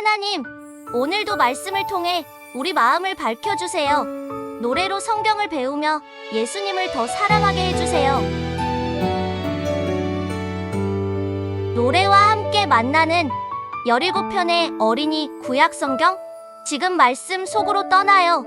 하나님, 오늘도 말씀을 통해 우리 마음을 밝혀주세요. 노래로 성경을 배우며 예수님을 더 사랑하게 해주세요. 노래와 함께 만나는 17편의 어린이 구약 성경, 지금 말씀 속으로 떠나요.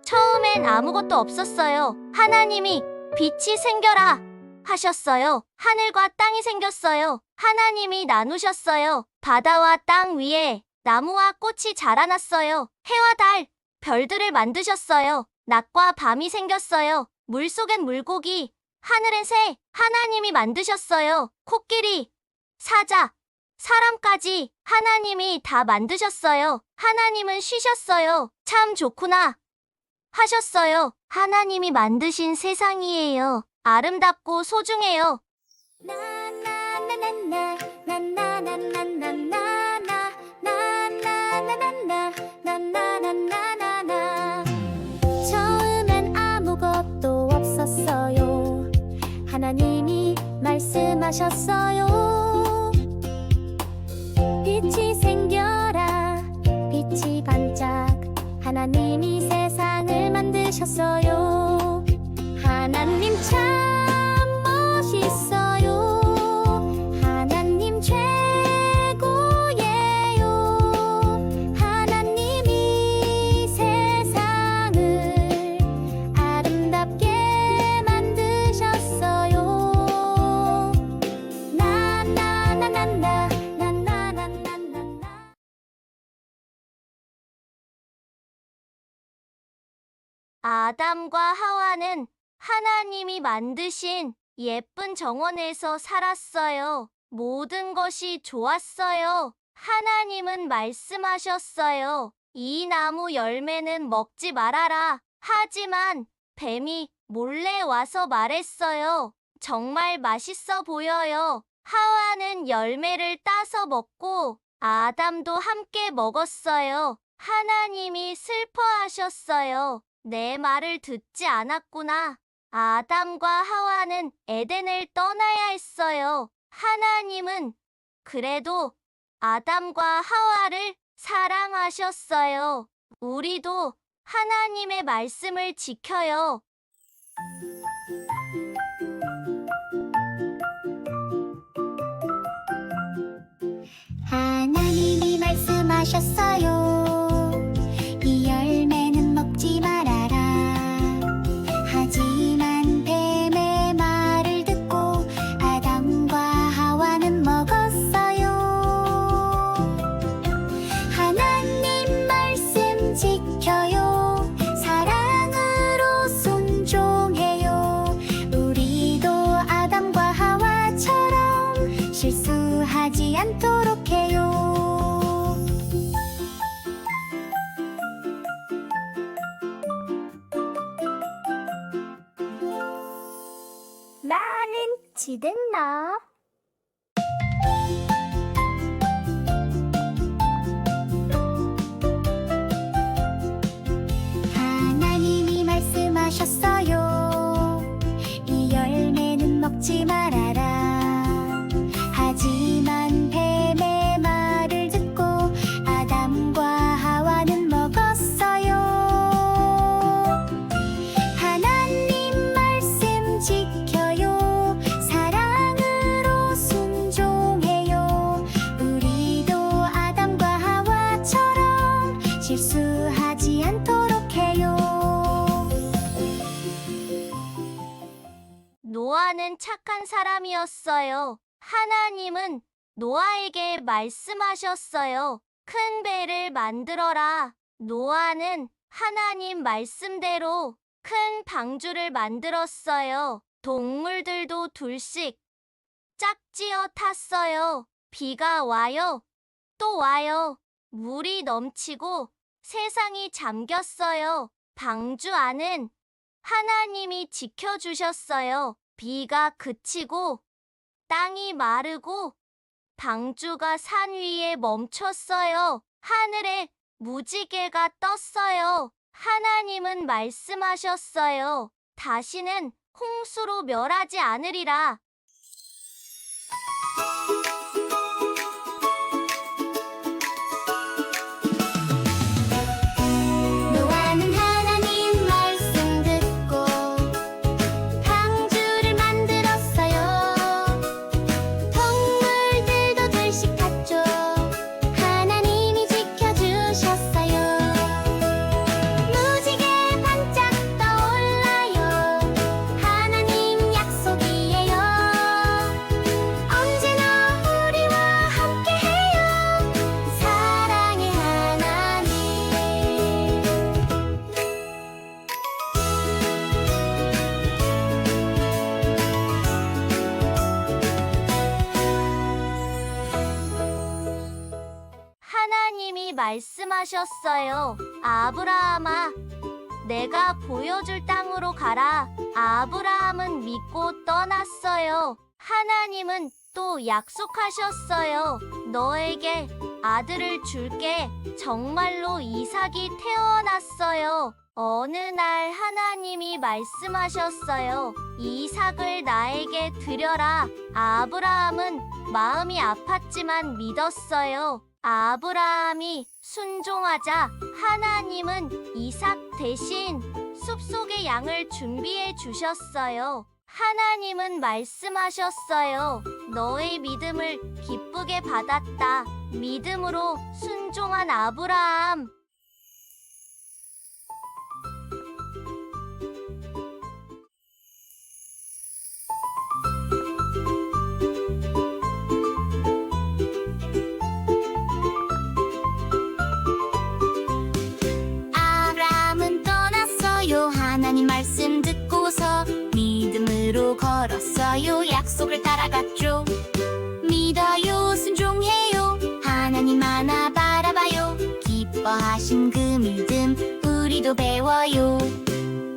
처음엔 아무것도 없었어요. 하나님이 빛이 생겨라 하셨어요. 하늘과 땅이 생겼어요. 하나님이 나누셨어요. 바다와 땅 위에 나무와 꽃이 자라났어요. 해와 달, 별들을 만드셨어요. 낮과 밤이 생겼어요. 물속엔 물고기, 하늘엔 새, 하나님이 만드셨어요. 코끼리, 사자, 사람까지 하나님이 다 만드셨어요. 하나님은 쉬셨어요. 참 좋구나 하셨어요. 하나님이 만드신 세상이에요. 아름답고 소중해요. 처음엔 아무것도 없었어요. 하나님이 말씀하셨어요. 빛이 생겨라, 빛이 반짝. 하나님이 세상을 만드셨어요. 하나님 참 멋있어요. 하나님 최고예요. 하나님이 세상을 아름답게 만드셨어요. 나나나나나나나나나나. 아담과 하와는 하나님이 만드신 예쁜 정원에서 살았어요. 모든 것이 좋았어요. 하나님은 말씀하셨어요. 이 나무 열매는 먹지 말아라. 하지만 뱀이 몰래 와서 말했어요. 정말 맛있어 보여요. 하와는 열매를 따서 먹고 아담도 함께 먹었어요. 하나님이 슬퍼하셨어요. 내 말을 듣지 않았구나. 아담과 하와는 에덴을 떠나야 했어요. 하나님은 그래도 아담과 하와를 사랑하셨어요. 우리도 하나님의 말씀을 지켜요. 하나님이 말씀하셨어요. 이 열매는 먹지 말아라. 하지만 뱀의 말을 듣고 아담과 하와는 먹었어요. 하나님 말씀 지켜요. 사랑으로 순종해요. 우리도 아담과 하와처럼 실수하지 않도록 해요. 나는 지됐나? 하나님이 말씀하셨어요. 이 열매는 먹지 말아라. 하지만 뱀의 말을 듣고 아담과 하와는 먹었어요. 하나님 말씀 지켜요. 사랑으로 순종해요. 우리도 아담과 하와처럼 실수하지 않도록 해요. 노아는 착한 사람이었어요. 하나님은 노아에게 말씀하셨어요. 큰 배를 만들어라. 노아는 하나님 말씀대로 큰 방주를 만들었어요. 동물들도 둘씩 짝지어 탔어요. 비가 와요. 또 와요. 물이 넘치고 세상이 잠겼어요. 방주 안은 하나님이 지켜주셨어요. 비가 그치고 땅이 마르고 방주가 산 위에 멈췄어요. 하늘에 무지개가 떴어요. 하나님은 말씀하셨어요. 다시는 홍수로 멸하지 않으리라. 말씀하셨어요. 아브라함아, 내가 보여줄 땅으로 가라. 아브라함은 믿고 떠났어요. 하나님은 또 약속하셨어요. 너에게 아들을 줄게. 정말로 이삭이 태어났어요. 어느 날 하나님이 말씀하셨어요. 이삭을 나에게 드려라. 아브라함은 마음이 아팠지만 믿었어요. 아브라함이 순종하자 하나님은 이삭 대신 숲속의 양을 준비해 주셨어요. 하나님은 말씀하셨어요. 너의 믿음을 기쁘게 받았다. 믿음으로 순종한 아브라함. 아브라함은 떠났어요. 하나님 말씀 듣고서 믿음으로 걸었어요. 약속을 따라갔죠. 믿어요, 순종해요. 하나님 하나 바라봐요. 기뻐하신 그 믿음 우리도 배워요.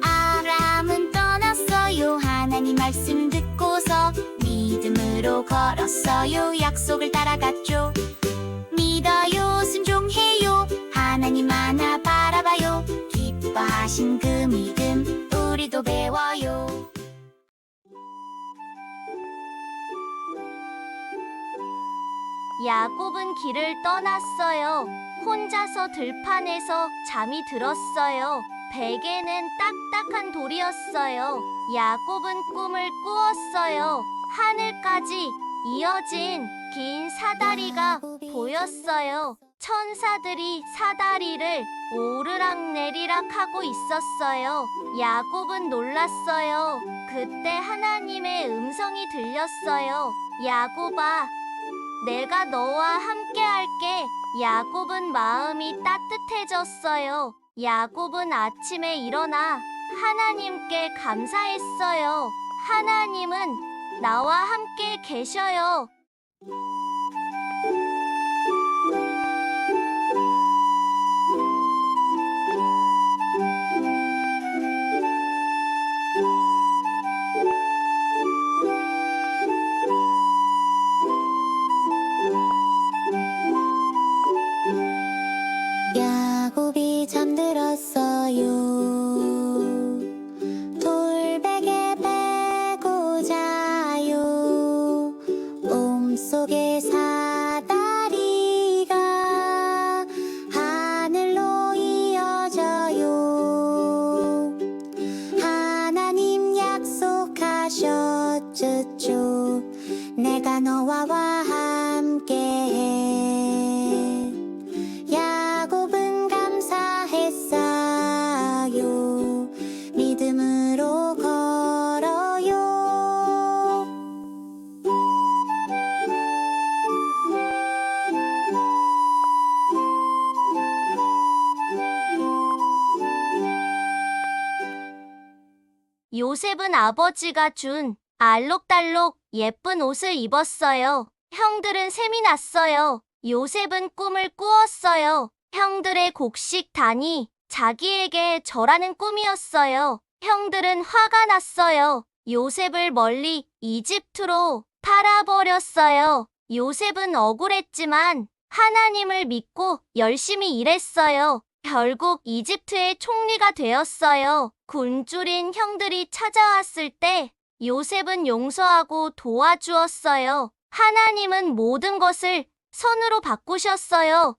아브라함은 떠났어요. 하나님 말씀 듣고서 믿음으로 걸었어요. 약속을 따라갔죠. 믿어요, 순종해요. 하나님 하나 바라봐요. 기뻐하신 그 믿음 우리도 배워요. 야곱은 길을 떠났어요. 혼자서 들판에서 잠이 들었어요. 베개는 딱딱한 돌이었어요. 야곱은 꿈을 꾸었어요. 하늘까지 이어진 긴 사다리가 보였어요. 천사들이 사다리를 오르락내리락 하고 있었어요. 야곱은 놀랐어요. 그때 하나님의 음성이 들렸어요. 야곱아, 내가 너와 함께 할게. 야곱은 마음이 따뜻해졌어요. 야곱은 아침에 일어나 하나님께 감사했어요. 하나님은 나와 함께 계셔요. 야곱이 잠들었어요. 돌베개 베고 자요. 몸속에 사다리가 하늘로 이어져요. 하나님 약속하셨죠. 내가 너와 함께해. 야곱은 감사했어요. 믿음으로 걸어요. 요셉은 아버지가 준 알록달록 예쁜 옷을 입었어요. 형들은 셈이 났어요. 요셉은 꿈을 꾸었어요. 형들의 곡식단이 자기에게 절하는 꿈이었어요. 형들은 화가 났어요. 요셉을 멀리 이집트로 팔아버렸어요. 요셉은 억울했지만 하나님을 믿고 열심히 일했어요. 결국 이집트의 총리가 되었어요. 굶주린 형들이 찾아왔을 때 요셉은 용서하고 도와주었어요. 하나님은 모든 것을 선으로 바꾸셨어요.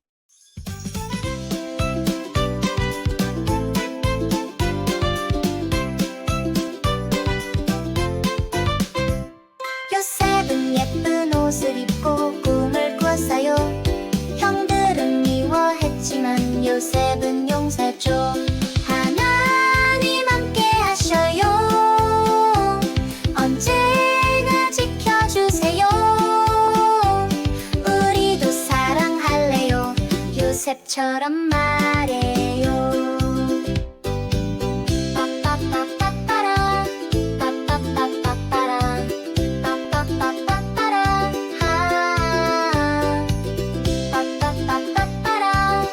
요셉은 예쁜 옷을 입고 꿈을 꾸었어요. 형들은 미워했지만 요셉은 용서했죠. 하나님 함께 하셔요. 언제나 지켜주세요. 우리도 사랑할래요. 요셉처럼 말해요. 빠빠빠빠빠라 빠빠빠빠빠라 빠빠빠빠빠라 빠빠빠빠빠라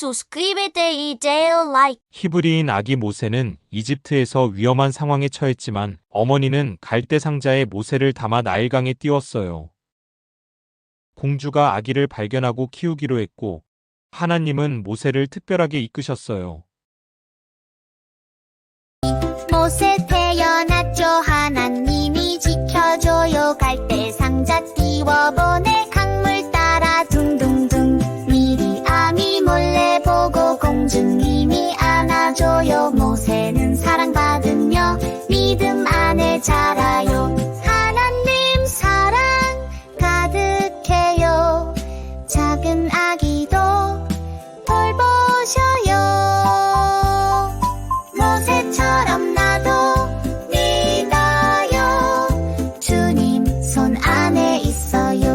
Suscríbete y dale like. 히브리인 아기 모세는 이집트에서 위험한 상황에 처했지만 어머니는 갈대 상자에 모세를 담아 나일강에 띄웠어요. 공주가 아기를 발견하고 키우기로 했고 하나님은 모세를 특별하게 이끄셨어요. 모세 태어났죠. 하나님이 지켜줘요. 갈대 상자 띄워보내. 강물 따라 둥둥둥. 미리암이 몰래 보고 공주님이 안아줘요. 모세는 사랑받으며 믿음 안에 자라요. 하나님 사랑 가득해요. 작은 아기도 돌보셔요. 모세처럼 나도 믿어요. 주님 손 안에 있어요.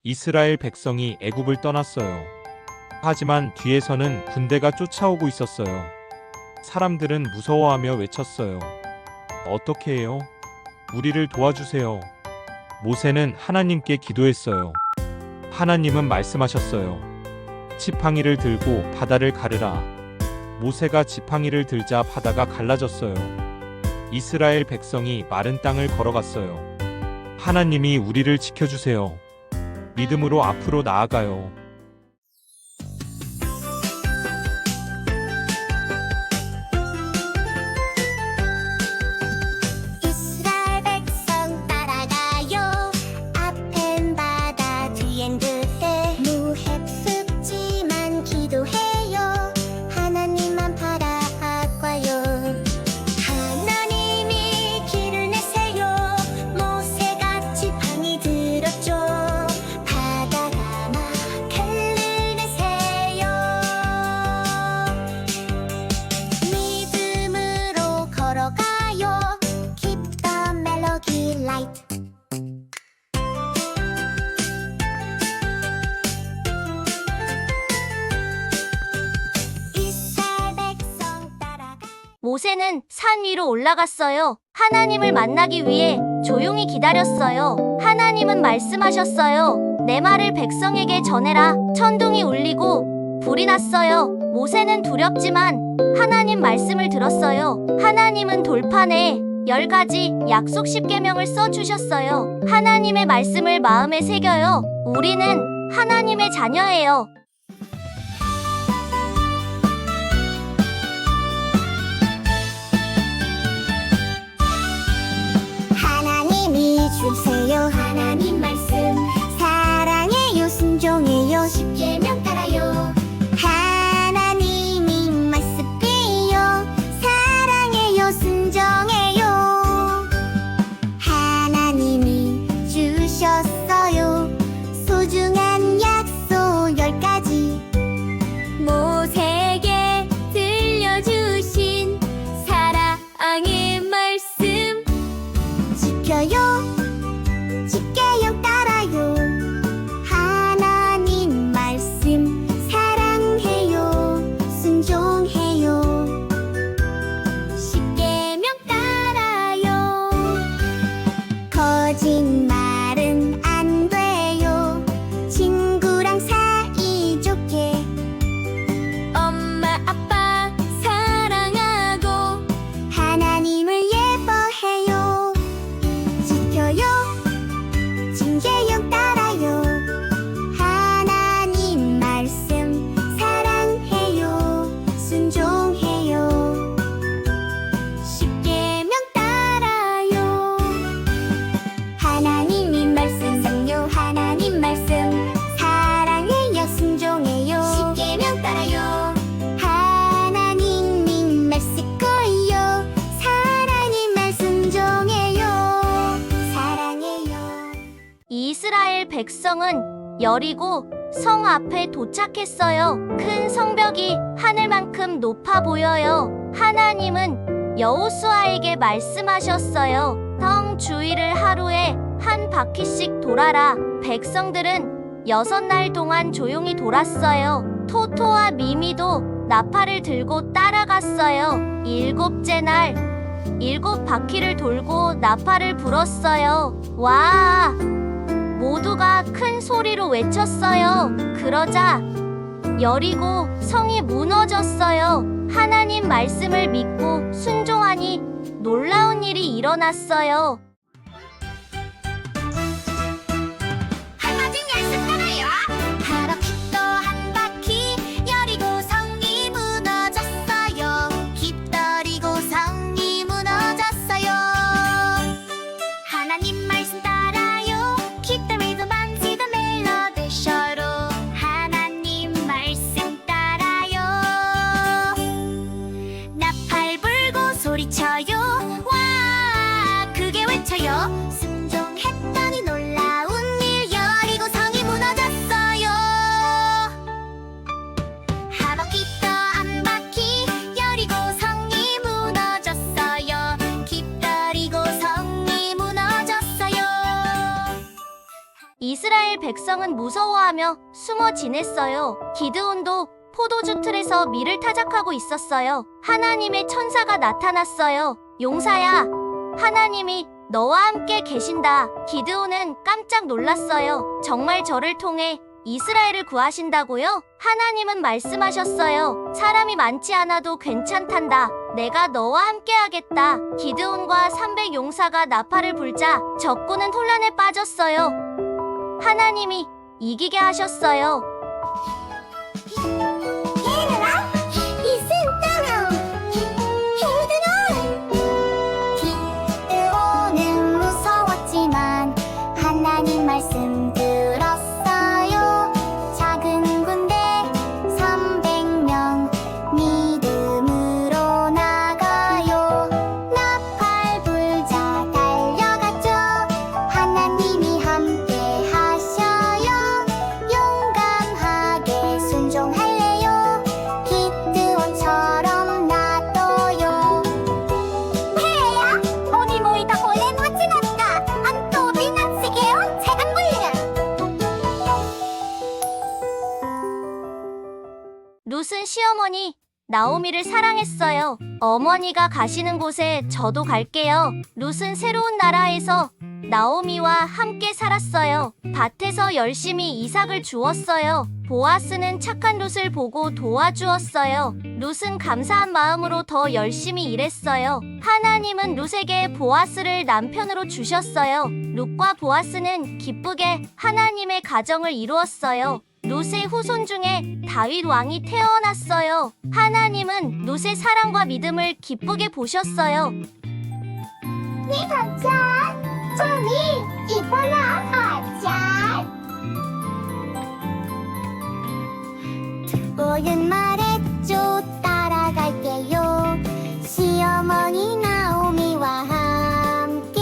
이스라엘 백성이 애굽을 떠났어요. 하지만 뒤에서는 군대가 쫓아오고 있었어요. 사람들은 무서워하며 외쳤어요. 어떻게 해요? 우리를 도와주세요. 모세는 하나님께 기도했어요. 하나님은 말씀하셨어요. 지팡이를 들고 바다를 가르라. 모세가 지팡이를 들자 바다가 갈라졌어요. 이스라엘 백성이 마른 땅을 걸어갔어요. 하나님이 우리를 지켜주세요. 믿음으로 앞으로 나아가요. 이스라엘 백성 따라가요. 앞엔 바다 뒤엔 그대. 무협습지만 기도해요. 하나님만 바라봐요. 하나님이 길을 내세요. 모세가 지팡이 들었죠. 바다가 막 흘러내세요. 믿음으로 걸어가요. Keep the melody light. 이스라엘 백성 따라가. 모세는 산 위로 올라갔어요. 하나님을 만나기 위해 조용히 기다렸어요. 하나님은 말씀하셨어요. 내 말을 백성에게 전해라. 천둥이 울리고 불이 났어요. 모세는 두렵지만 하나님 말씀을 들었어요. 하나님은 돌판에 10가지 약속 10계명을 써주셨어요. 하나님의 말씀을 마음에 새겨요. 우리는 하나님의 자녀예요. 하나님이 주세요. 하나님 말씀 사랑해요. 순종해요. 십계명 따라요. 하나님이 말씀이요. 사랑해요. 순종해요. 하나님이 주셨어요. 소중한 약속 10가지. 모세에게 들려주신 사랑의 말씀 지켜요. 십계명 따라요. 하나님 말씀 사랑해요. 순종해요. 십계명 따라요. 거짓말은 안 돼요. 친구랑 사이좋게. 엄마 아빠 사랑하고 하나님을 예뻐해요. 지켜요. 십계명 따라요. 하나님 말씀 사랑해요. 순종해요. 십계명 따라요. 하나님이 말씀 상요. 하나님 말씀 사랑해요. 순종해요. 십계명 따라요. 하나님이 말씀거요. 사랑의 말씀 순종해요. 사랑해요. 이스라엘 백성은 여리고 성 앞에 도착했어요. 큰 성벽이 하늘만큼 높아 보여요. 하나님은 여호수아에게 말씀하셨어요. 성 주위를 하루에 한 바퀴씩 돌아라. 백성들은 6날 동안 조용히 돌았어요. 토토와 미미도 나팔을 들고 따라갔어요. 7째 날 7바퀴를 돌고 나팔을 불었어요. 와! 모두가 큰 소리로 외쳤어요. 그러자 여리고 성이 무너졌어요. 하나님 말씀을 믿고 순종하니 놀라운 일이 일어났어요. 할아버지 말씀 따라요. 바퀴 또 한 바퀴 여리고 성이 무너졌어요. 깃더리고 성이 무너졌어요. 하나님 말씀 따라요. 깃더리도 만지도 멜로디셔로 하나님 말씀 따라요. 나팔 불고 소리쳐요. 와 크게 외쳐요. 순종했더니 놀라운 일 여리고 성이 무너졌어요. 한 바퀴 또 한 바퀴 여리고 성이 무너졌어요. 깃더리고 성이 무너졌어요. 이스라엘 백성은 무서워하며 숨어 지냈어요. 기드온도 포도주 틀에서 밀을 타작하고 있었어요. 하나님의 천사가 나타났어요. 용사야, 하나님이 너와 함께 계신다. 기드온은 깜짝 놀랐어요. 정말 저를 통해 이스라엘을 구하신다고요? 하나님은 말씀하셨어요. 사람이 많지 않아도 괜찮단다. 내가 너와 함께 하겠다. 기드온과 300 용사가 나팔을 불자 적군은 혼란에 빠졌어요. 하나님이 이기게 하셨어요. 얘들아, listen 따라. 기드온은 무서웠지만 하나님 말씀 들었어요. 작은 군대 300명 믿음으로 나가요. 나팔 불자 달려갔죠. 하나님이 함께 하셔요. 용감하게 순종할래요. 기드온처럼 나도요. 해야 오늘 모이다 홀렌 와치났다. 안또 비난시게요. 재간 물려. 룻은 시어머니 나오미를 사랑했어요. 어머니가 가시는 곳에 저도 갈게요. 룻은 새로운 나라에서 나오미와 함께 살았어요. 밭에서 열심히 이삭을 주었어요. 보아스는 착한 룻을 보고 도와주었어요. 룻은 감사한 마음으로 더 열심히 일했어요. 하나님은 룻에게 보아스를 남편으로 주셨어요. 룻과 보아스는 기쁘게 하나님의 가정을 이루었어요. 룻의 후손 중에 다윗 왕이 태어났어요. 하나님은 룻의 사랑과 믿음을 기쁘게 보셨어요. 네 반찬 좀이 이뻐라 반찬. 보윤 말했죠. 따라갈게요. 시어머니 나오미와 함께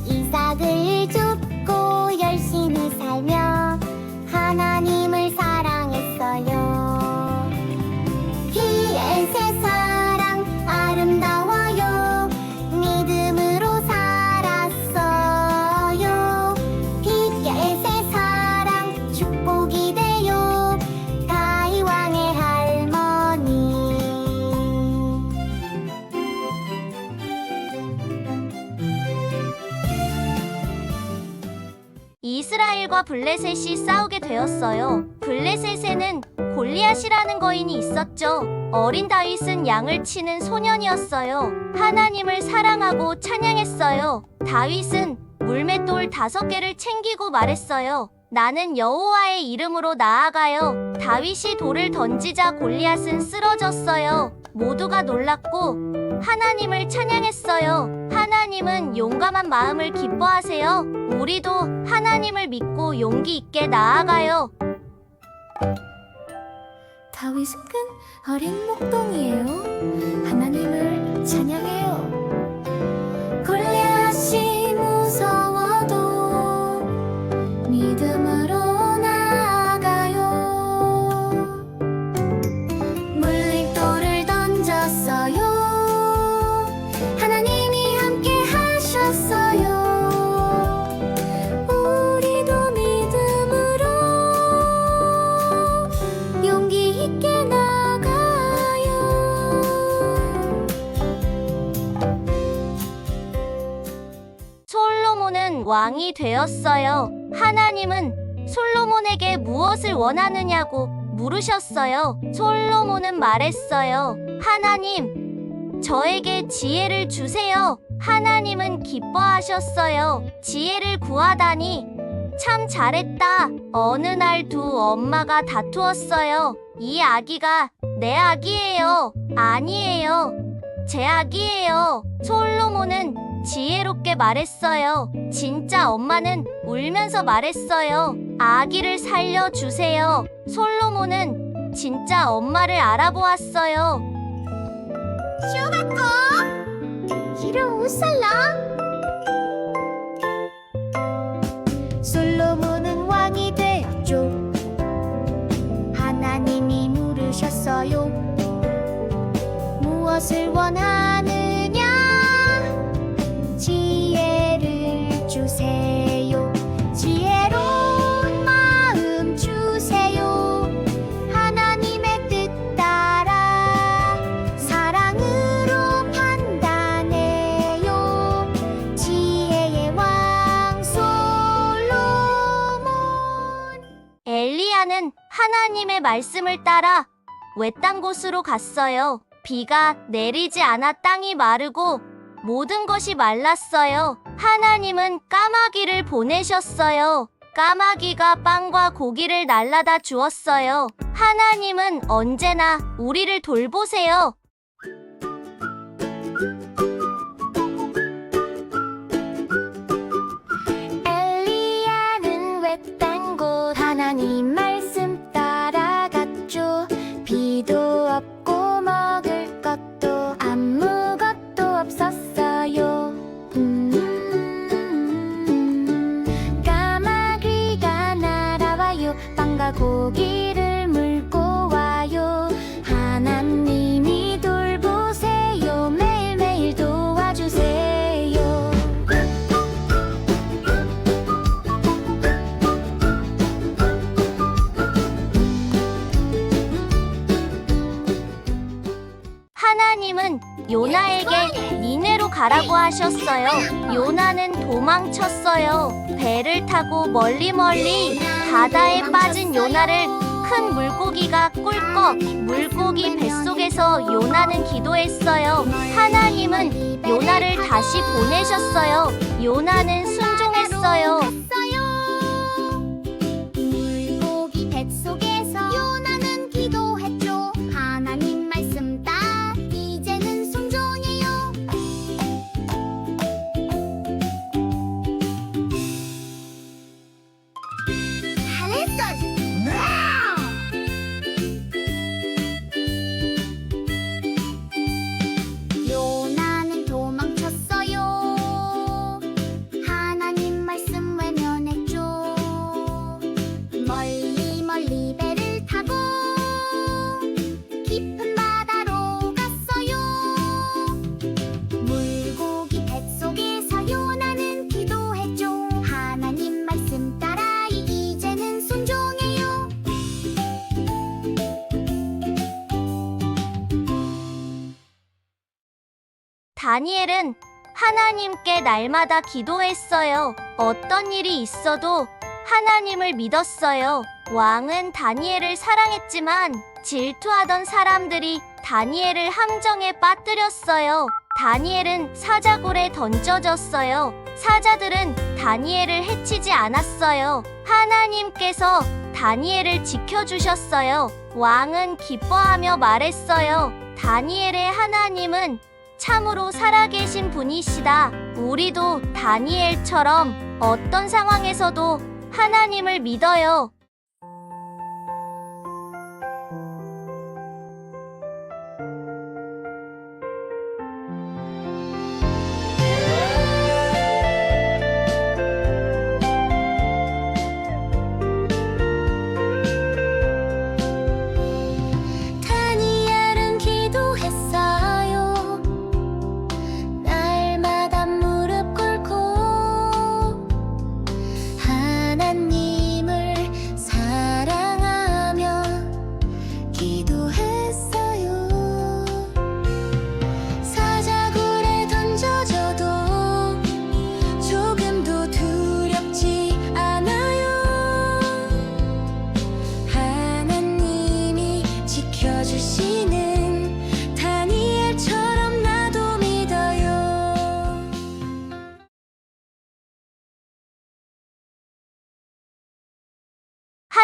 이삭을 줍고 열심히 살며 하나님을 사랑했어요. 기에세 사랑 아름다워요. 믿음으로 살았어요. 빛의 사랑 축복이 돼요. 다윗 왕의 할머니. 이스라엘과 블레셋이 싸우게 되었어요. 블레셋에는 골리앗이라는 거인이 있었죠. 어린 다윗은 양을 치는 소년이었어요. 하나님을 사랑하고 찬양했어요. 다윗은 물맷돌 5개를 챙기고 말했어요. 나는 여호와의 이름으로 나아가요. 다윗이 돌을 던지자 골리앗은 쓰러졌어요. 모두가 놀랐고 하나님을 찬양했어요. 하나님은 용감한 마음을 기뻐하세요. 우리도 하나님을 믿고 용기 있게 나아가요. 다윗은 큰 어린 목동이에요. 하나님을 찬양해요. 골리앗이 무서워도 믿음으로 나아가요. 물립돌을 던졌어요. 하나님이 함께 하셨어요. 우리도 믿음으로 용기 있게 나가요. 솔로몬은 왕이 되었어요. 하나님은 솔로몬에게 무엇을 원하느냐고 물으셨어요. 솔로몬은 말했어요. 하나님, 저에게 지혜를 주세요. 하나님은 기뻐하셨어요. 지혜를 구하다니 참 잘했다. 어느 날 두 엄마가 다투었어요. 이 아기가 내 아기예요. 아니에요. 제 아기예요. 솔로몬은 지혜롭게 말했어요. 진짜 엄마는 울면서 말했어요. 아기를 살려주세요. 솔로몬은 진짜 엄마를 알아보았어요. 솔로몬은 왕이 되었죠. 하나님이 물으셨어요. 무엇을 원하느냐? 지혜를 주세요. 지혜로운 마음 주세요. 하나님의 뜻 따라 사랑으로 판단해요. 지혜의 왕 솔로몬. 엘리야는 하나님의 말씀을 따라 외딴 곳으로 갔어요. 비가 내리지 않아 땅이 마르고 모든 것이 말랐어요. 하나님은 까마귀를 보내셨어요. 까마귀가 빵과 고기를 날라다 주었어요. 하나님은 언제나 우리를 돌보세요. 엘리야는 외딴 곳 하나님 말씀 따라갔죠. 비도 없고 먹을 것도 아무것도 없었어요. 까마귀가 날아와요. 빵과 고기를 물고 와요. 하나님이 돌보세요. 매일매일 도와주세요. 하나님은 요나에게 니네로 가라고 하셨어요. 요나는 도망쳤어요. 배를 타고 멀리 바다에 빠진 요나를 큰 물고기가 꿀꺽. 물고기 뱃속에서 요나는 기도했어요. 하나님은 요나를 다시 보내셨어요. 요나는 순종했어요. 물고기 뱃속에서 요나는 기도했죠. 하나님 말씀 따라 이제는 순종해요. 잘했어. 요나는 도망쳤어요. 하나님 말씀 외면했죠. 멀리 배를 타고 깊은 바다로 갔어요. 물고기 뱃속에서 요나는 기도했죠. 하나님 말씀 따라 이제는 순종해요. 다니엘은 하나님께 날마다 기도했어요. 어떤 일이 있어도 하나님을 믿었어요. 왕은 다니엘을 사랑했지만 질투하던 사람들이 다니엘을 함정에 빠뜨렸어요. 다니엘은 사자굴에 던져졌어요. 사자들은 다니엘을 해치지 않았어요. 하나님께서 다니엘을 지켜주셨어요. 왕은 기뻐하며 말했어요. 다니엘의 하나님은 참으로 살아계신 분이시다. 우리도 다니엘처럼 어떤 상황에서도 하나님을 믿어요. 다니엘은 기도했어요. 날마다 무릎 꿇고 하나님을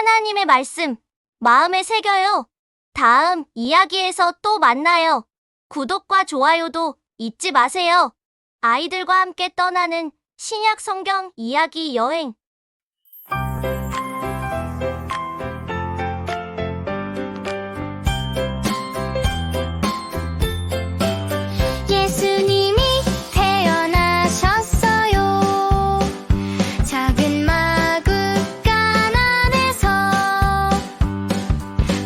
하나님의 말씀 마음에 새겨요. 다음 이야기에서 또 만나요. 구독과 좋아요도 잊지 마세요. 아이들과 함께 떠나는 신약 성경 이야기 여행. 예수님이 태어나셨어요. 작은 마구간 안에서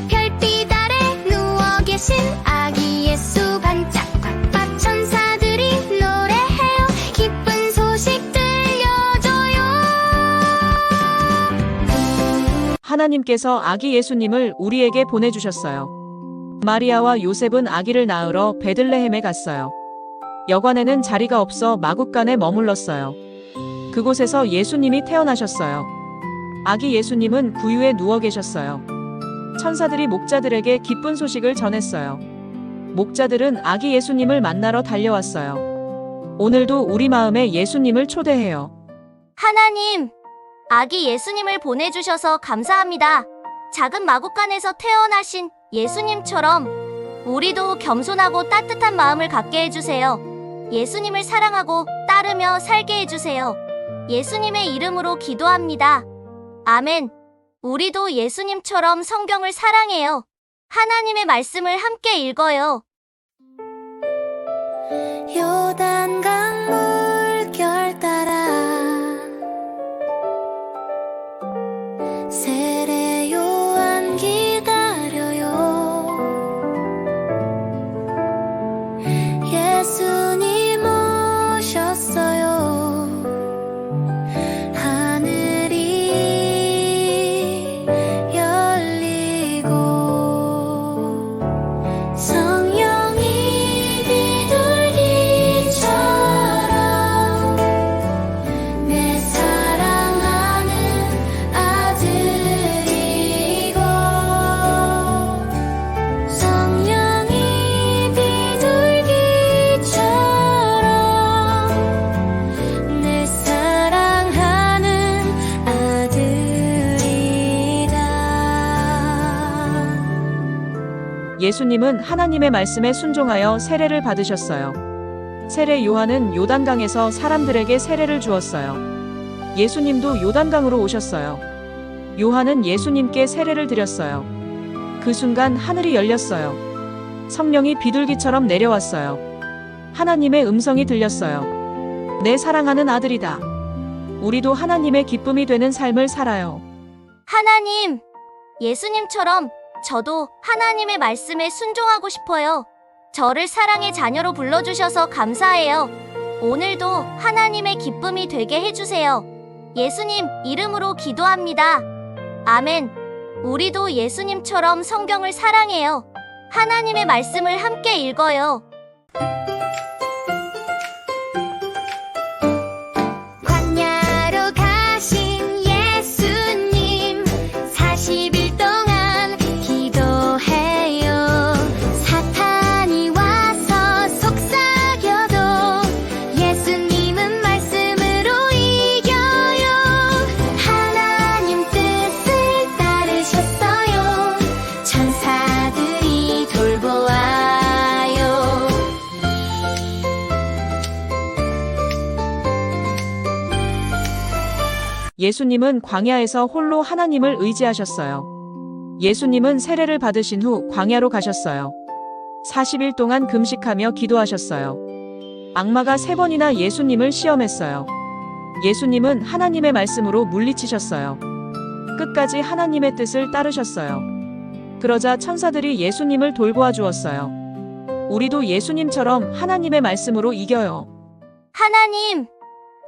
별빛 아래 누워 계신 아기 예수 반짝반짝 천사들이 노래해요. 기쁜 소식 들려줘요. 하나님께서 아기 예수님을 우리에게 보내주셨어요. 마리아와 요셉은 아기를 낳으러 베들레헴에 갔어요. 여관에는 자리가 없어 마구간에 머물렀어요. 그곳에서 예수님이 태어나셨어요. 아기 예수님은 구유에 누워 계셨어요. 천사들이 목자들에게 기쁜 소식을 전했어요. 목자들은 아기 예수님을 만나러 달려왔어요. 오늘도 우리 마음에 예수님을 초대해요. 하나님, 아기 예수님을 보내주셔서 감사합니다. 작은 마구간에서 태어나신 예수님처럼 우리도 겸손하고 따뜻한 마음을 갖게 해주세요. 예수님을 사랑하고 따르며 살게 해주세요. 예수님의 이름으로 기도합니다. 아멘. 우리도 예수님처럼 성경을 사랑해요. 하나님의 말씀을 함께 읽어요. 요단강 물결 따라 세례 요한 기다려요. 예수님 오셨어요. 하늘이 열리고 성령이 비둘기처럼 내 사랑하는 아들이고 성령이 비둘기처럼 내 사랑하는 아들이다. 예수님은 하나님의 말씀에 순종하여 세례를 받으셨어요. 세례 요한은 요단강에서 사람들에게 세례를 주었어요. 예수님도 요단강으로 오셨어요. 요한은 예수님께 세례를 드렸어요. 그 순간 하늘이 열렸어요. 성령이 비둘기처럼 내려왔어요. 하나님의 음성이 들렸어요. 내 사랑하는 아들이다. 우리도 하나님의 기쁨이 되는 삶을 살아요. 하나님, 예수님처럼 저도 하나님의 말씀에 순종하고 싶어요. 저를 사랑의 자녀로 불러주셔서 감사해요. 오늘도 하나님의 기쁨이 되게 해주세요. 예수님 이름으로 기도합니다. 아멘. 우리도 예수님처럼 성경을 사랑해요. 하나님의 말씀을 함께 읽어요. 광야로 가신 예수님 40일 동안 기도해요. 사탄이 와서 속삭여도 예수님은 말씀으로 이겨요. 하나님 뜻을 따르셨어요. 천사들이 돌보아요. 예수님은 광야에서 홀로 하나님을 의지하셨어요. 예수님은 세례를 받으신 후 광야로 가셨어요. 40일 동안 금식하며 기도하셨어요. 악마가 3번이나 예수님을 시험했어요. 예수님은 하나님의 말씀으로 물리치셨어요. 끝까지 하나님의 뜻을 따르셨어요. 그러자 천사들이 예수님을 돌보아 주었어요. 우리도 예수님처럼 하나님의 말씀으로 이겨요. 하나님,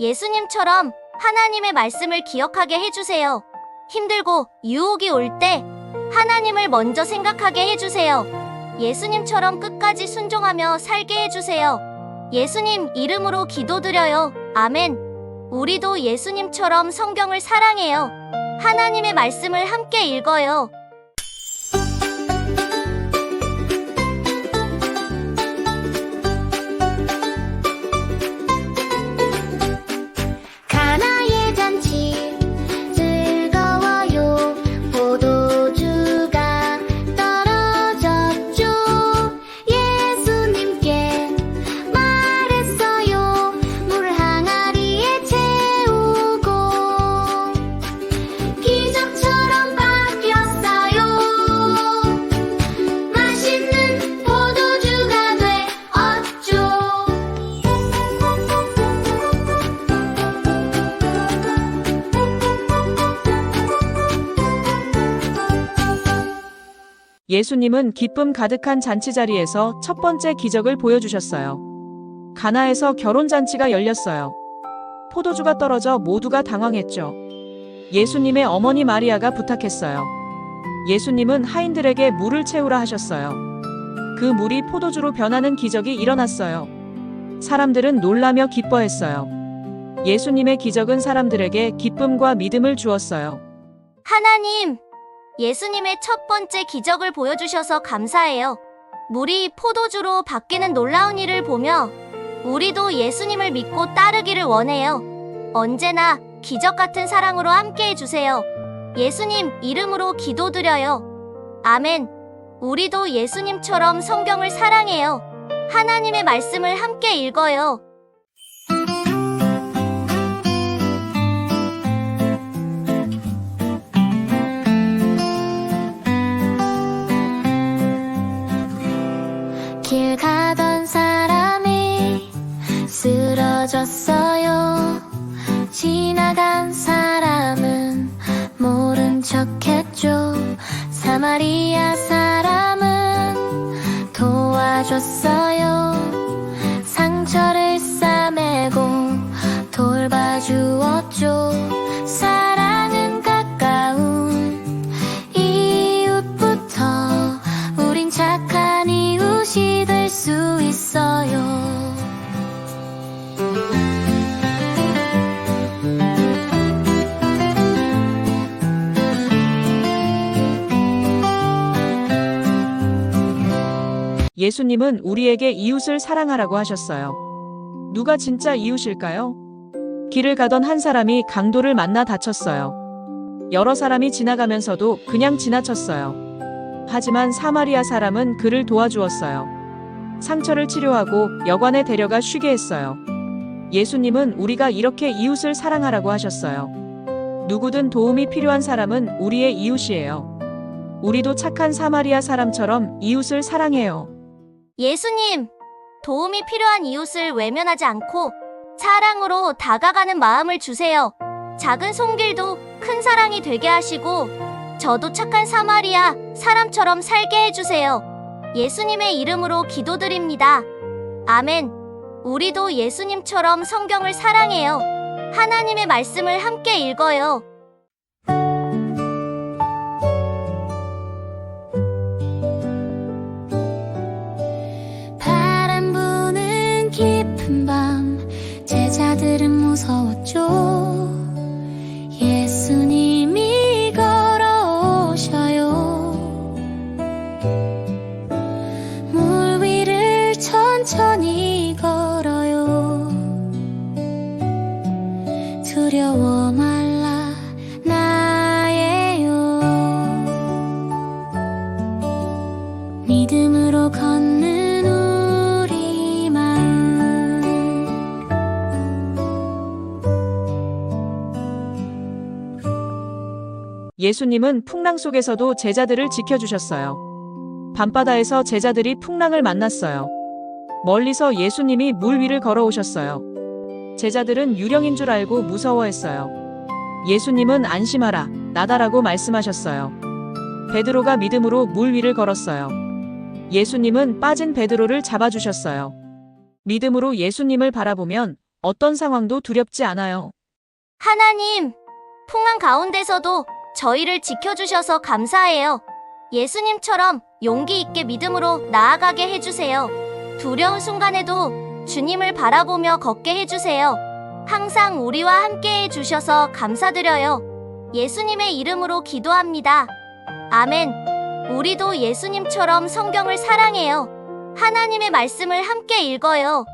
예수님처럼 하나님의 말씀을 기억하게 해주세요. 힘들고 유혹이 올 때 하나님을 먼저 생각하게 해주세요. 예수님처럼 끝까지 순종하며 살게 해주세요. 예수님 이름으로 기도드려요. 아멘. 우리도 예수님처럼 성경을 사랑해요. 하나님의 말씀을 함께 읽어요. 가나의 잔치 즐거워요. 예수님은 기쁨 가득한 잔치 자리에서 첫 번째 기적을 보여주셨어요. 가나에서 결혼잔치가 열렸어요. 포도주가 떨어져 모두가 당황했죠. 예수님의 어머니 마리아가 부탁했어요. 예수님은 하인들에게 물을 채우라 하셨어요. 그 물이 포도주로 변하는 기적이 일어났어요. 사람들은 놀라며 기뻐했어요. 예수님의 기적은 사람들에게 기쁨과 믿음을 주었어요. 하나님, 예수님의 첫 번째 기적을 보여주셔서 감사해요. 물이 포도주로 바뀌는 놀라운 일을 보며 우리도 예수님을 믿고 따르기를 원해요. 언제나 기적 같은 사랑으로 함께 해주세요. 예수님 이름으로 기도드려요. 아멘. 우리도 예수님처럼 성경을 사랑해요. 하나님의 말씀을 함께 읽어요. 길 가던 사람이 쓰러졌어요. 지나간 사람은 모른 척했죠. 사마리아 사람은 도와줬어요. 상처를 싸매고 돌봐주었죠. 사랑은 가까운 이웃부터 우린 착한 이웃이 될 수 있어요. 예수님은 우리에게 이웃을 사랑하라고 하셨어요. 누가 진짜 이웃일까요? 길을 가던 한 사람이 강도를 만나 다쳤어요. 여러 사람이 지나가면서도 그냥 지나쳤어요. 하지만 사마리아 사람은 그를 도와주었어요. 상처를 치료하고 여관에 데려가 쉬게 했어요. 예수님은 우리가 이렇게 이웃을 사랑하라고 하셨어요. 누구든 도움이 필요한 사람은 우리의 이웃이에요. 우리도 착한 사마리아 사람처럼 이웃을 사랑해요. 예수님, 도움이 필요한 이웃을 외면하지 않고 사랑으로 다가가는 마음을 주세요. 작은 손길도 큰 사랑이 되게 하시고 저도 착한 사마리아 사람처럼 살게 해주세요. 예수님의 이름으로 기도드립니다. 아멘. 우리도 예수님처럼 성경을 사랑해요. 하나님의 말씀을 함께 읽어요. 바람 부는 깊은 밤 제자들은 무서웠죠. 예수님이 걸어오셔요. 물 위를 천천히 걸어요. 두려워 말라 나예요. 믿음으로 걷는 우리 마음. 예수님은 풍랑 속에서도 제자들을 지켜주셨어요. 밤바다에서 제자들이 풍랑을 만났어요. 멀리서 예수님이 물 위를 걸어오셨어요. 제자들은 유령인 줄 알고 무서워했어요. 예수님은 안심하라, 나다라고 말씀하셨어요. 베드로가 믿음으로 물 위를 걸었어요. 예수님은 빠진 베드로를 잡아주셨어요. 믿음으로 예수님을 바라보면 어떤 상황도 두렵지 않아요. 하나님, 풍랑 가운데서도 저희를 지켜주셔서 감사해요. 예수님처럼 용기 있게 믿음으로 나아가게 해주세요. 두려운 순간에도 주님을 바라보며 걷게 해주세요. 항상 우리와 함께 해주셔서 감사드려요. 예수님의 이름으로 기도합니다. 아멘. 우리도 예수님처럼 성경을 사랑해요. 하나님의 말씀을 함께 읽어요.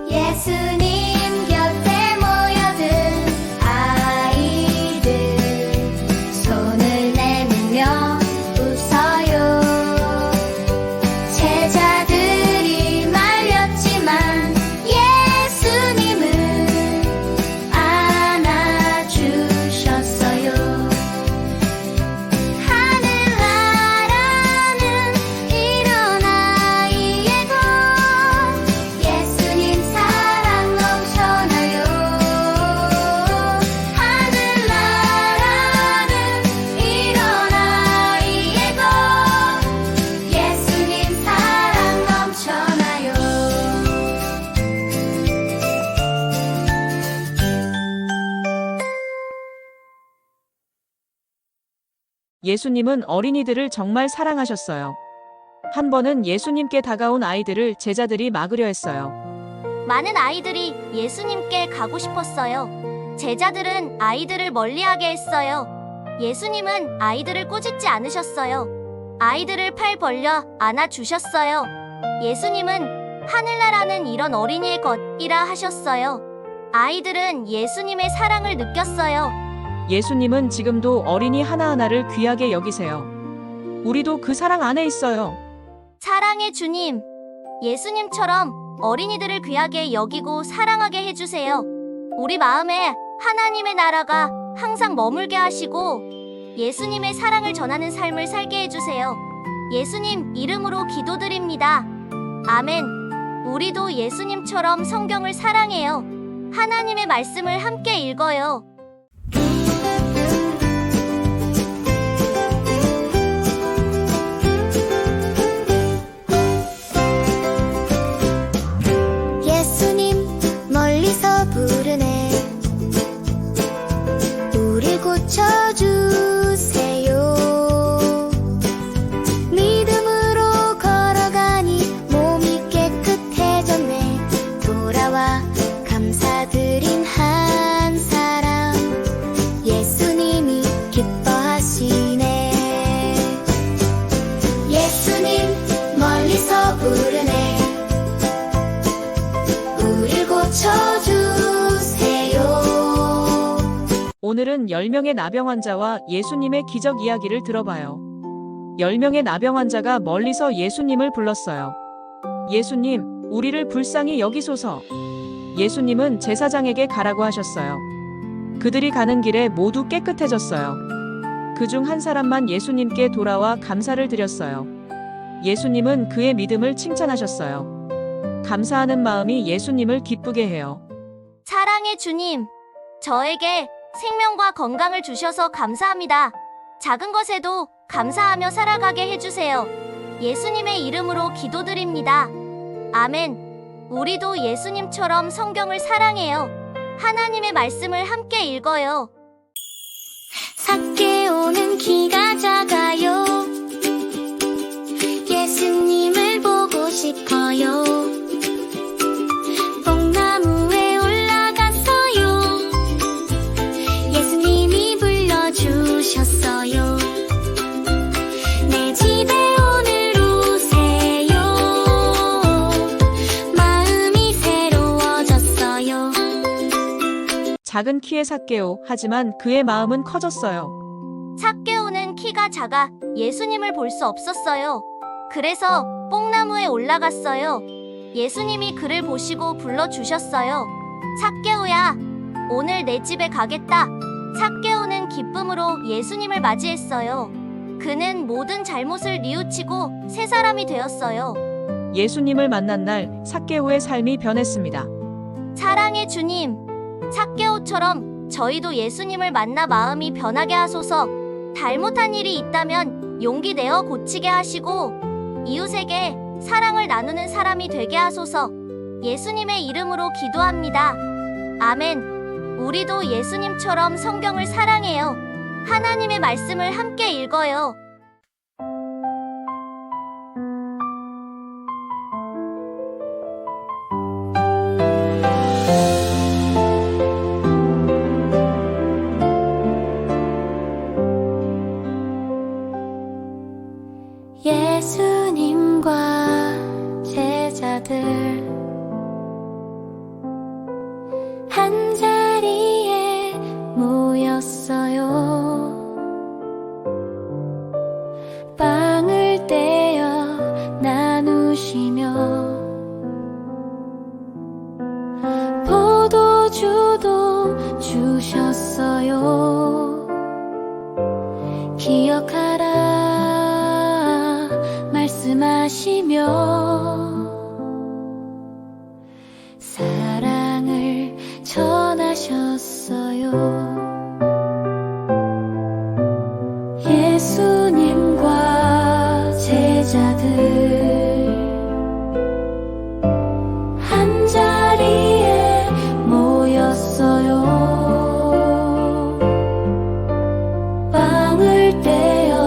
예수님 곁에 모여든 아이들 손을 내밀며 웃어요. 제자들이 말렸지만 예수님은 안아주셨어요. 하늘 예수님은 어린이들을 정말 사랑하셨어요. 한 번은 예수님께 다가온 아이들을 제자들이 막으려 했어요. 많은 아이들이 예수님께 가고 싶었어요. 제자들은 아이들을 멀리하게 했어요. 예수님은 아이들을 꾸짖지 않으셨어요. 아이들을 팔 벌려 안아주셨어요. 예수님은 하늘나라는 이런 어린이의 것이라 하셨어요. 아이들은 예수님의 사랑을 느꼈어요. 예수님은 지금도 어린이 하나하나를 귀하게 여기세요. 우리도 그 사랑 안에 있어요. 사랑의 주님, 예수님처럼 어린이들을 귀하게 여기고 사랑하게 해주세요. 우리 마음에 하나님의 나라가 항상 머물게 하시고 예수님의 사랑을 전하는 삶을 살게 해주세요. 예수님 이름으로 기도드립니다. 아멘. 우리도 예수님처럼 성경을 사랑해요. 하나님의 말씀을 함께 읽어요. 예수님 멀리서 부르네 우릴 고쳐주세요 믿음으로 걸어가니 몸이 깨끗해졌네 돌아와 감사드린 한 사람 예수님이 기뻐하시네 예수님 멀리서 부르네 우릴 고쳐주세요 오늘은 10명의 나병 환자와 예수님의 기적 이야기를 들어봐요. 10명의 나병 환자가 멀리서 예수님을 불렀어요. 예수님, 우리를 불쌍히 여기소서. 예수님은 제사장에게 가라고 하셨어요. 그들이 가는 길에 모두 깨끗해졌어요. 그중 한 사람만 예수님께 돌아와 감사를 드렸어요. 예수님은 그의 믿음을 칭찬하셨어요. 감사하는 마음이 예수님을 기쁘게 해요. 사랑의 주님, 저에게 생명과 건강을 주셔서 감사합니다. 작은 것에도 감사하며 살아가게 해주세요. 예수님의 이름으로 기도드립니다. 아멘. 우리도 예수님처럼 성경을 사랑해요. 하나님의 말씀을 함께 읽어요. 삭개오는 키가 작아요 예수님을 보고 싶어요 뽕나무에 올라갔어요 예수님이 불러주셨어요 내 집에 오늘 오세요 마음이 새로워졌어요 작은 키의 삭개오, 하지만 그의 마음은 커졌어요. 삭개오는 키가 작아 예수님을 볼 수 없었어요. 그래서 뽕나무에 올라갔어요. 예수님이 그를 보시고 불러주셨어요. 삭개오야, 오늘 내 집에 가겠다. 삭개오는 기쁨으로 예수님을 맞이했어요. 그는 모든 잘못을 뉘우치고 새 사람이 되었어요. 예수님을 만난 날 삭개오의 삶이 변했습니다. 사랑의 주님, 삭개오처럼 저희도 예수님을 만나 마음이 변하게 하소서. 잘못한 일이 있다면 용기 내어 고치게 하시고 이웃에게 사랑을 나누는 사람이 되게 하소서. 예수님의 이름으로 기도합니다. 아멘. 우리도 예수님처럼 성경을 사랑해요. 하나님의 말씀을 함께 읽어요. 예수님과 제자들 한 자리에 모였어요 빵을 떼어 나누시며 포도주도 주셨어요 기억하라 말씀하시며 사랑을 전하셨어요 예수님과 제자들 한 자리에 모였어요 빵을 떼어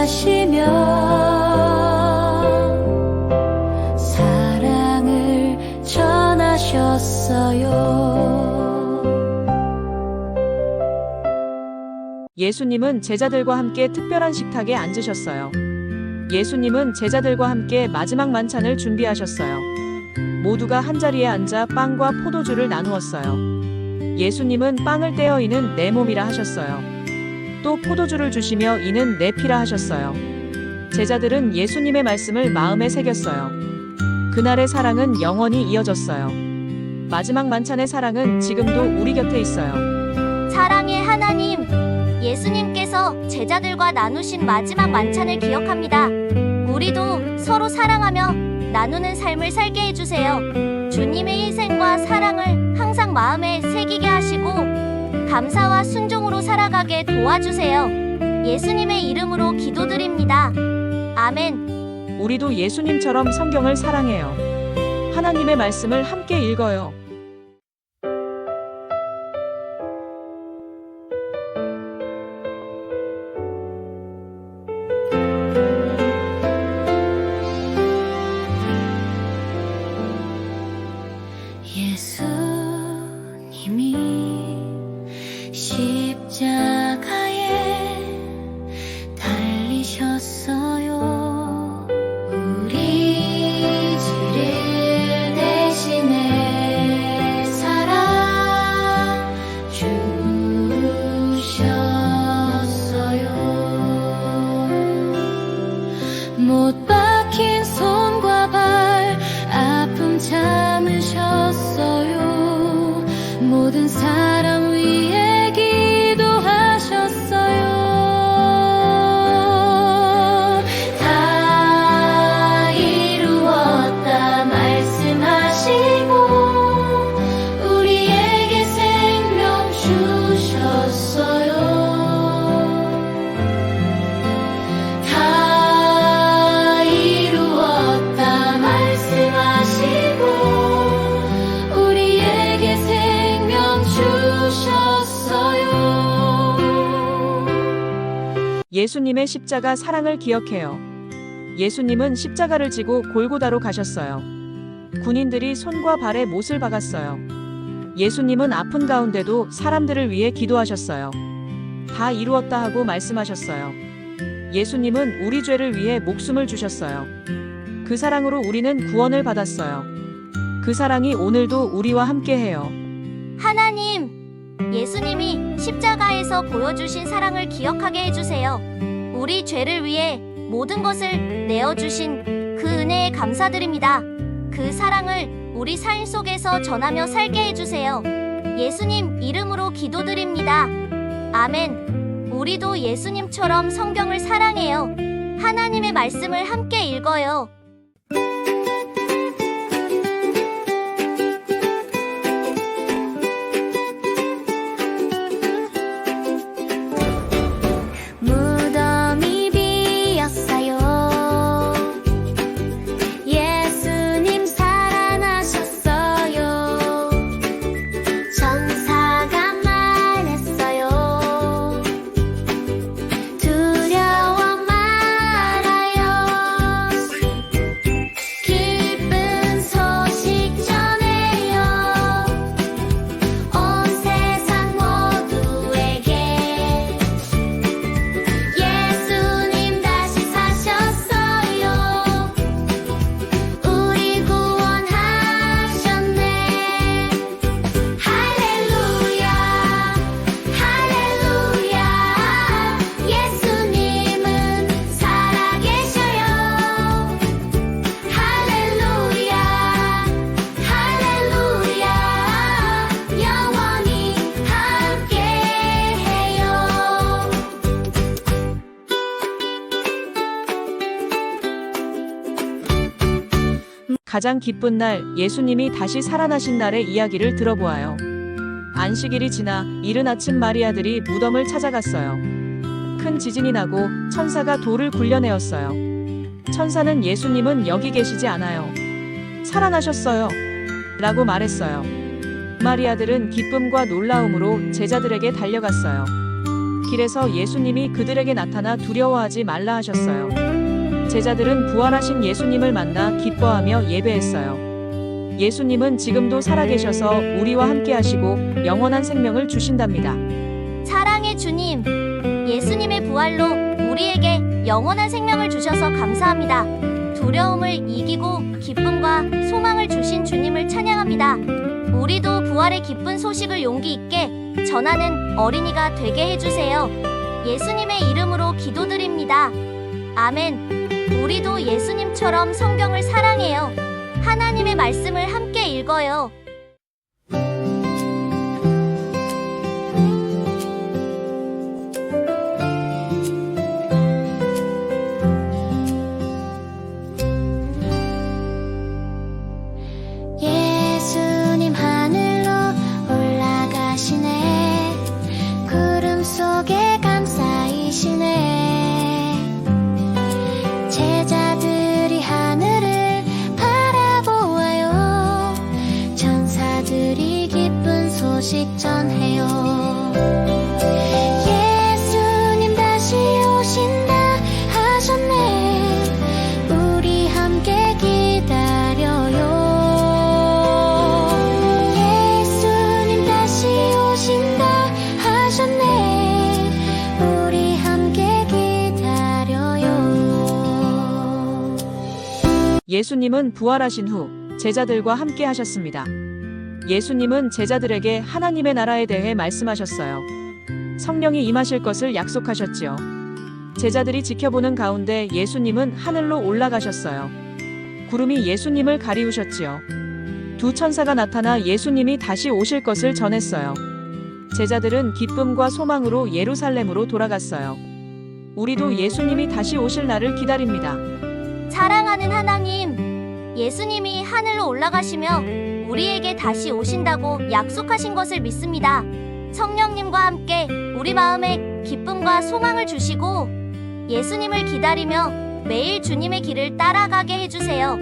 하시며 사랑을 전하셨어요. 예수님은 제자들과 함께 특별한 식탁에 앉으셨어요. 예수님은 제자들과 함께 마지막 만찬을 준비하셨어요. 모두가 한자리에 앉아 빵과 포도주를 나누었어요. 예수님은 빵을 떼어 이는 내 몸이라 하셨어요. 또 포도주를 주시며 이는 내 피라 하셨어요. 제자들은 예수님의 말씀을 마음에 새겼어요. 그날의 사랑은 영원히 이어졌어요. 마지막 만찬의 사랑은 지금도 우리 곁에 있어요. 사랑의 하나님, 예수님께서 제자들과 나누신 마지막 만찬을 기억합니다. 우리도 서로 사랑하며 나누는 삶을 살게 해주세요. 주님의 희생과 사랑을 항상 마음에 새기게 하시고 감사와 순종으로 살아가게 도와주세요. 예수님의 이름으로 기도드립니다. 아멘. 우리도 예수님처럼 성경을 사랑해요. 하나님의 말씀을 함께 읽어요. 예수님이 십자가에 달리셨어요. 우리 죄를 대신해 사랑 주셨어요. 못 박힌 손과 발 아픔 참으셨어요. 모든 사람 위해 기도하셨어요. 다 이루었다 말씀하시고 우리에게 생명 주셨어요. 다 이루었다 말씀하시고 우리에게 생명 주셨어요. 예수님의 십자가 사랑을 기억해요. 예수님은 십자가를 지고 골고다로 가셨어요. 군인들이 손과 발에 못을 박았어요. 예수님은 아픈 가운데도 사람들을 위해 기도하셨어요. 다 이루었다 하고 말씀하셨어요. 예수님은 우리 죄를 위해 목숨을 주셨어요. 그 사랑으로 우리는 구원을 받았어요. 그 사랑이 오늘도 우리와 함께해요. 하나님, 예수님이 십자가에서 보여주신 사랑을 기억하게 해주세요. 우리 죄를 위해 모든 것을 내어주신 그 은혜에 감사드립니다. 그 사랑을 우리 삶 속에서 전하며 살게 해주세요. 예수님 이름으로 기도드립니다. 아멘. 우리도 예수님처럼 성경을 사랑해요. 하나님의 말씀을 함께 읽어요. 무덤이 비었어요. 예수님 살아나셨어요. 천사가 말했어요. 두려워 말아요. 기쁜 소식 전해요. 온 세상 모두에게 예수님 다시 사셨어요. 우리 구원하셨네. 할렐루야 할렐루야. 예수님은 살아계셔요. 할렐루야 할렐루야. 영원히 함께해요. 가장 기쁜 날, 예수님이 다시 살아나신 날의 이야기를 들어보아요. 안식일이 지나 이른 아침 마리아들이 무덤을 찾아갔어요. 큰 지진이 나고 천사가 돌을 굴려내었어요. 천사는 예수님은 여기 계시지 않아요. 살아나셨어요. 라고 말했어요. 마리아들은 기쁨과 놀라움으로 제자들에게 달려갔어요. 길에서 예수님이 그들에게 나타나 두려워하지 말라 하셨어요. 제자들은 부활하신 예수님을 만나 기뻐하며 예배했어요. 예수님은 지금도 살아계셔서 우리와 함께 하시고 영원한 생명을 주신답니다. 사랑의 주님, 예수님의 부활로 우리에게 영원한 생명을 주셔서 감사합니다. 두려움을 이기고 기쁨과 소망을 주신 주님을 찬양합니다. 우리도 부활의 기쁜 소식을 용기 있게 전하는 어린이가 되게 해주세요. 예수님의 이름으로 기도드립니다. 아멘. 우리도 예수님처럼 성경을 사랑해요. 하나님의 말씀을 함께 읽어요. 예수님 하늘로 올라가시네. 구름 속에 감싸이시네. 제자들이 하늘을 바라보아요. 천사들이 기쁜 소식 전해요. 예수님 다시 오신다 하셨네. 우리 함께 기다려요. 예수님 다시 오신다 하셨네. 우리 함께 기다려요. 예수님은 부활하신 후 제자들과 함께 하셨습니다. 예수님은 제자들에게 하나님의 나라에 대해 말씀하셨어요. 성령이 임하실 것을 약속하셨지요. 제자들이 지켜보는 가운데 예수님은 하늘로 올라가셨어요. 구름이 예수님을 가리우셨지요. 두 천사가 나타나 예수님이 다시 오실 것을 전했어요. 제자들은 기쁨과 소망으로 예루살렘으로 돌아갔어요. 우리도 예수님이 다시 오실 날을 기다립니다. 사랑하는 하나님, 예수님이 하늘로 올라가시며 우리에게 다시 오신다고 약속하신 것을 믿습니다. 성령님과 함께 우리 마음에 기쁨과 소망을 주시고 예수님을 기다리며 매일 주님의 길을 따라가게 해주세요.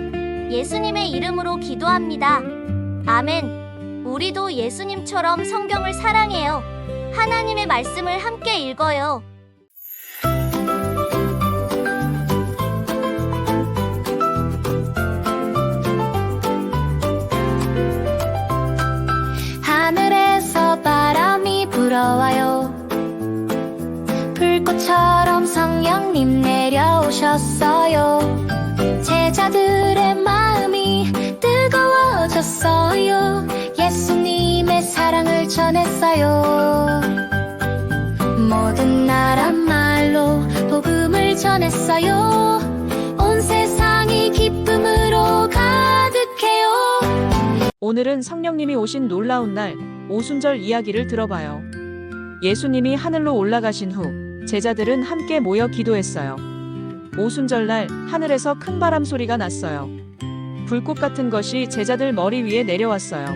예수님의 이름으로 기도합니다. 아멘. 우리도 예수님처럼 성경을 사랑해요. 하나님의 말씀을 함께 읽어요. 하늘에서 바람이 불어와요. 불꽃처럼 성령님 내려오셨어요. 제자들의 마음이 뜨거워졌어요. 예수님의 사랑을 전했어요. 모든 나라 말로 복음을 전했어요. 온 세상이 기쁨으로 가득해요. 오늘은 성령님이 오신 놀라운 날, 오순절 이야기를 들어봐요. 예수님이 하늘로 올라가신 후 제자들은 함께 모여 기도했어요. 오순절날 하늘에서 큰 바람 소리가 났어요. 불꽃 같은 것이 제자들 머리 위에 내려왔어요.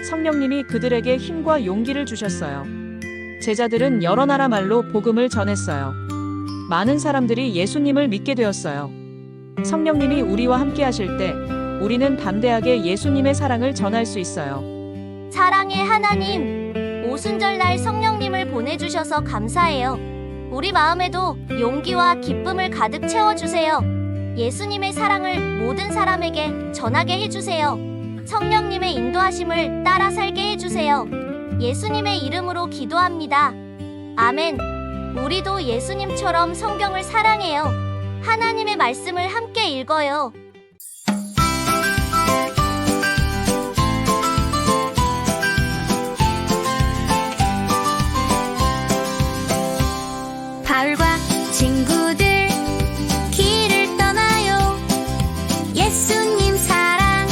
성령님이 그들에게 힘과 용기를 주셨어요. 제자들은 여러 나라 말로 복음을 전했어요. 많은 사람들이 예수님을 믿게 되었어요. 성령님이 우리와 함께 하실 때 우리는 담대하게 예수님의 사랑을 전할 수 있어요. 사랑의 하나님, 오순절날 성령님을 보내주셔서 감사해요. 우리 마음에도 용기와 기쁨을 가득 채워주세요. 예수님의 사랑을 모든 사람에게 전하게 해주세요. 성령님의 인도하심을 따라 살게 해주세요. 예수님의 이름으로 기도합니다. 아멘. 우리도 예수님처럼 성경을 사랑해요. 하나님의 말씀을 함께 읽어요. 바울과 친구들 길을 떠나요. 예수님 사랑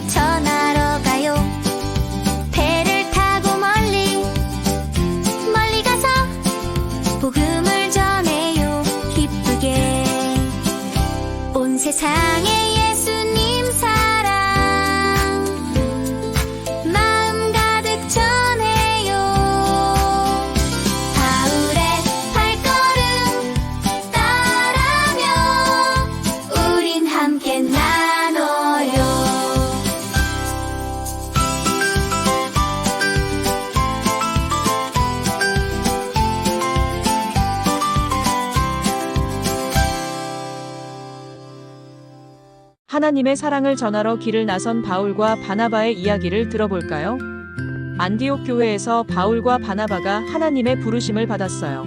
전하러 가요. 배를 타고 멀리 가서 복음을 전해요. 기쁘게 온 세상 하나님의 사랑을 전하러 길을 나선 바울과 바나바의 이야기를 들어볼까요? 안디옥 교회에서 바울과 바나바가 하나님의 부르심을 받았어요.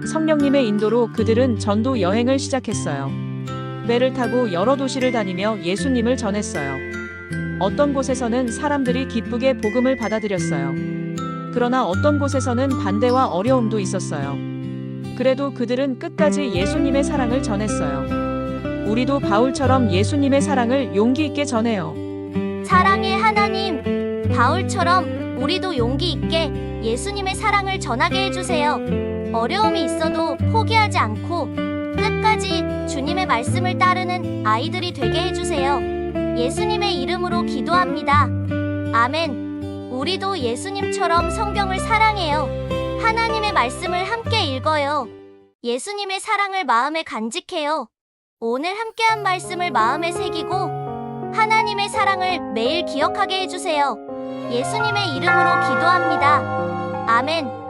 성령님의 인도로 그들은 전도 여행을 시작했어요. 배를 타고 여러 도시를 다니며 예수님을 전했어요. 어떤 곳에서는 사람들이 기쁘게 복음을 받아들였어요. 그러나 어떤 곳에서는 반대와 어려움도 있었어요. 그래도 그들은 끝까지 예수님의 사랑을 전했어요. 우리도 바울처럼 예수님의 사랑을 용기 있게 전해요. 사랑의 하나님, 바울처럼 우리도 용기 있게 예수님의 사랑을 전하게 해주세요. 어려움이 있어도 포기하지 않고 끝까지 주님의 말씀을 따르는 아이들이 되게 해주세요. 예수님의 이름으로 기도합니다. 아멘. 우리도 예수님처럼 성경을 사랑해요. 하나님의 말씀을 함께 읽어요. 예수님의 사랑을 마음에 간직해요. 오늘 함께한 말씀을 마음에 새기고 하나님의 사랑을 매일 기억하게 해주세요. 예수님의 이름으로 기도합니다. 아멘.